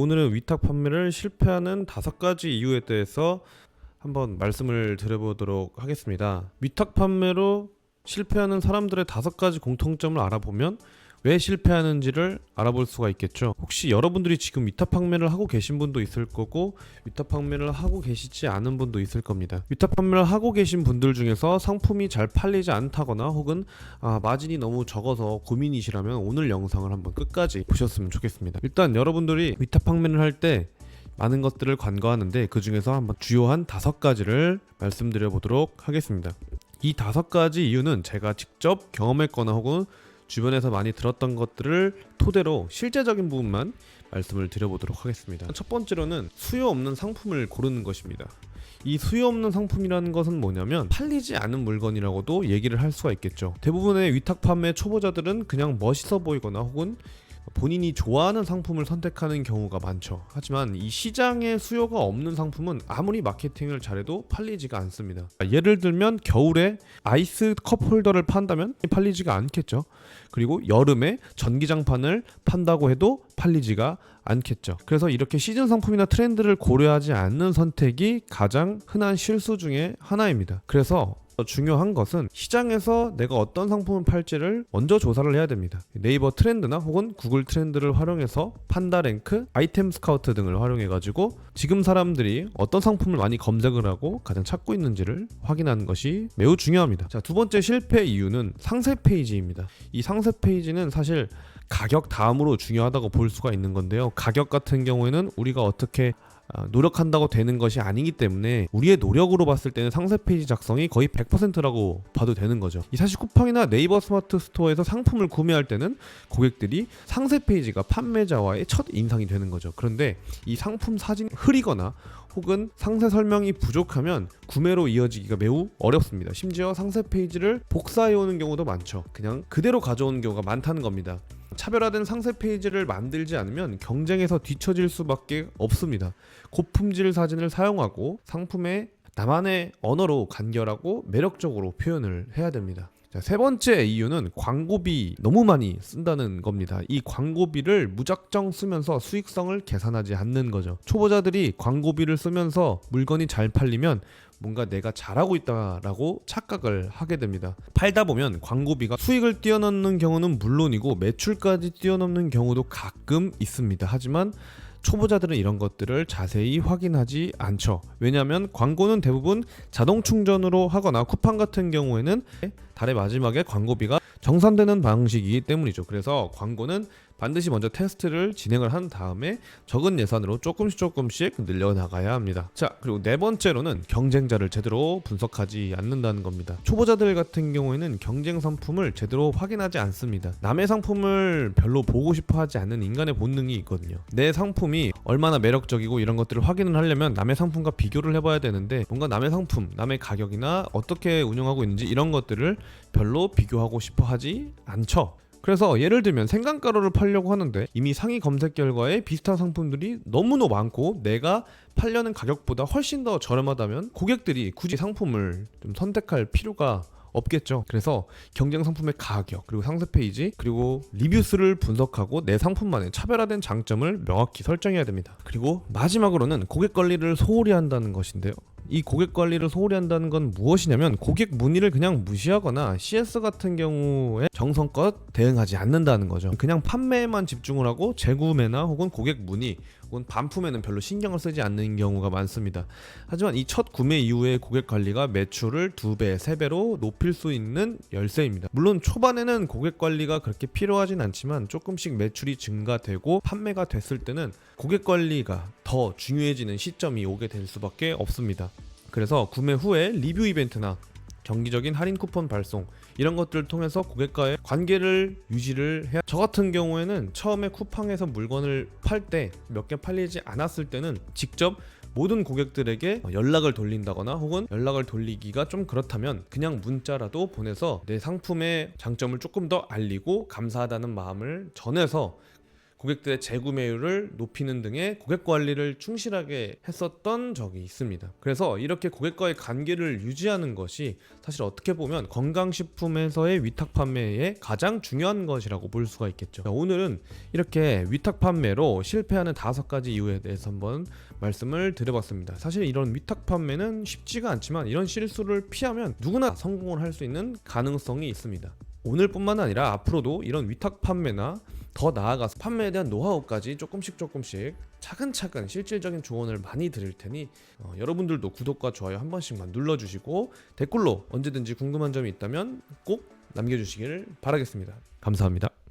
오늘은 위탁 판매를 실패하는 5가지 이유에 대해서 한번 말씀을 드려보도록 하겠습니다. 위탁 판매로 실패하는 사람들의 5가지 공통점을 알아보면 왜 실패하는지를 알아볼 수가 있겠죠. 혹시 여러분들이 지금 위탁 판매를 하고 계신 분도 있을 거고 위탁 판매를 하고 계시지 않은 분도 있을 겁니다. 위탁 판매를 하고 계신 분들 중에서 상품이 잘 팔리지 않다거나 혹은 마진이 너무 적어서 고민이시라면 오늘 영상을 한번 끝까지 보셨으면 좋겠습니다. 일단 여러분들이 위탁 판매를 할 때 많은 것들을 간과하는데 그 중에서 한번 주요한 5가지를 말씀드려 보도록 하겠습니다. 이 5가지 이유는 제가 직접 경험했거나 혹은 주변에서 많이 들었던 것들을 토대로 실제적인 부분만 말씀을 드려보도록 하겠습니다. 첫 번째로는 수요 없는 상품을 고르는 것입니다. 이 수요 없는 상품이라는 것은 뭐냐면 팔리지 않은 물건이라고도 얘기를 할 수가 있겠죠. 대부분의 위탁 판매 초보자들은 그냥 멋있어 보이거나 혹은 본인이 좋아하는 상품을 선택하는 경우가 많죠. 하지만 이 시장에 수요가 없는 상품은 아무리 마케팅을 잘해도 팔리지가 않습니다. 예를 들면 겨울에 아이스 컵홀더를 판다면 팔리지가 않겠죠. 그리고 여름에 전기장판을 판다고 해도 팔리지가 않겠죠. 그래서 이렇게 시즌 상품이나 트렌드를 고려하지 않는 선택이 가장 흔한 실수 중에 하나입니다. 그래서 중요한 것은 시장에서 내가 어떤 상품을 팔지를 먼저 조사를 해야 됩니다. 네이버 트렌드나 혹은 구글 트렌드를 활용해서 판다랭크, 아이템 스카우트 등을 활용해 가지고 지금 사람들이 어떤 상품을 많이 검색을 하고 가장 찾고 있는지를 확인하는 것이 매우 중요합니다. 자, 두 번째 실패 이유는 상세 페이지입니다. 이 상세 페이지는 사실 가격 다음으로 중요하다고 볼 수가 있는 건데요. 가격 같은 경우에는 우리가 어떻게 노력한다고 되는 것이 아니기 때문에 우리의 노력으로 봤을 때는 상세 페이지 작성이 거의 100%라고 봐도 되는 거죠. 이 사실 쿠팡이나 네이버 스마트 스토어에서 상품을 구매할 때는 고객들이 상세 페이지가 판매자와의 첫 인상이 되는 거죠. 그런데 이 상품 사진이 흐리거나 혹은 상세 설명이 부족하면 구매로 이어지기가 매우 어렵습니다. 심지어 상세 페이지를 복사해 오는 경우도 많죠. 그냥 그대로 가져오는 경우가 많다는 겁니다. 차별화된 상세 페이지를 만들지 않으면 경쟁에서 뒤처질 수밖에 없습니다. 고품질 사진을 사용하고 상품의 나만의 언어로 간결하고 매력적으로 표현을 해야 됩니다. 자, 세 번째 이유는 광고비 너무 많이 쓴다는 겁니다. 이 광고비를 무작정 쓰면서 수익성을 계산하지 않는 거죠. 초보자들이 광고비를 쓰면서 물건이 잘 팔리면 뭔가 내가 잘하고 있다라고 착각을 하게 됩니다. 팔다 보면 광고비가 수익을 뛰어넘는 경우는 물론이고 매출까지 뛰어넘는 경우도 가끔 있습니다. 하지만 초보자들은 이런 것들을 자세히 확인하지 않죠. 왜냐하면 광고는 대부분 자동 충전으로 하거나 쿠팡 같은 경우에는 달의 마지막에 광고비가 정산되는 방식이기 때문이죠. 그래서 광고는 반드시 먼저 테스트를 진행을 한 다음에 적은 예산으로 조금씩 늘려나가야 합니다. 자, 그리고 네 번째로는 경쟁자를 제대로 분석하지 않는다는 겁니다. 초보자들 같은 경우에는 경쟁 상품을 제대로 확인하지 않습니다. 남의 상품을 별로 보고 싶어 하지 않는 인간의 본능이 있거든요. 내 상품이 얼마나 매력적이고 이런 것들을 확인을 하려면 남의 상품과 비교를 해봐야 되는데 뭔가 남의 상품, 남의 가격이나 어떻게 운영하고 있는지 이런 것들을 별로 비교하고 싶어 하지 않죠. 그래서 예를 들면 생강가루를 팔려고 하는데 이미 상위 검색 결과에 비슷한 상품들이 너무너무 많고 내가 팔려는 가격보다 훨씬 더 저렴하다면 고객들이 굳이 상품을 좀 선택할 필요가 없겠죠. 그래서 경쟁 상품의 가격, 그리고 상세 페이지, 그리고 리뷰 수를 분석하고 내 상품만의 차별화된 장점을 명확히 설정해야 됩니다. 그리고 마지막으로는 고객 관리를 소홀히 한다는 것인데요. 이 고객 관리를 소홀히 한다는 건 무엇이냐면 고객 문의를 그냥 무시하거나 CS 같은 경우에 정성껏 대응하지 않는다는 거죠. 그냥 판매에만 집중을 하고 재구매나 혹은 고객 문의 혹은 반품에는 별로 신경을 쓰지 않는 경우가 많습니다. 하지만 이 첫 구매 이후의 고객 관리가 매출을 2배, 3배로 높일 수 있는 열쇠입니다. 물론 초반에는 고객 관리가 그렇게 필요하진 않지만 조금씩 매출이 증가되고 판매가 됐을 때는 고객 관리가 더 중요해지는 시점이 오게 될 수밖에 없습니다. 그래서 구매 후에 리뷰 이벤트나 정기적인 할인 쿠폰 발송 이런 것들을 통해서 고객과의 관계를 유지를 해야. 저 같은 경우에는 처음에 쿠팡에서 물건을 팔 때 몇 개 팔리지 않았을 때는 직접 모든 고객들에게 연락을 돌린다거나 혹은 연락을 돌리기가 좀 그렇다면 그냥 문자라도 보내서 내 상품의 장점을 조금 더 알리고 감사하다는 마음을 전해서 고객들의 재구매율을 높이는 등의 고객 관리를 충실하게 했었던 적이 있습니다. 그래서 이렇게 고객과의 관계를 유지하는 것이 사실 어떻게 보면 건강식품에서의 위탁 판매의 가장 중요한 것이라고 볼 수가 있겠죠. 오늘은 이렇게 위탁 판매로 실패하는 5가지 이유에 대해서 한번 말씀을 드려봤습니다. 사실 이런 위탁 판매는 쉽지가 않지만 이런 실수를 피하면 누구나 성공을 할 수 있는 가능성이 있습니다. 오늘뿐만 아니라 앞으로도 이런 위탁 판매나 더 나아가서 판매에 대한 노하우까지 조금씩 차근차근 실질적인 조언을 많이 드릴 테니 여러분들도 구독과 좋아요 한 번씩만 눌러주시고 댓글로 언제든지 궁금한 점이 있다면 꼭 남겨주시길 바라겠습니다. 감사합니다.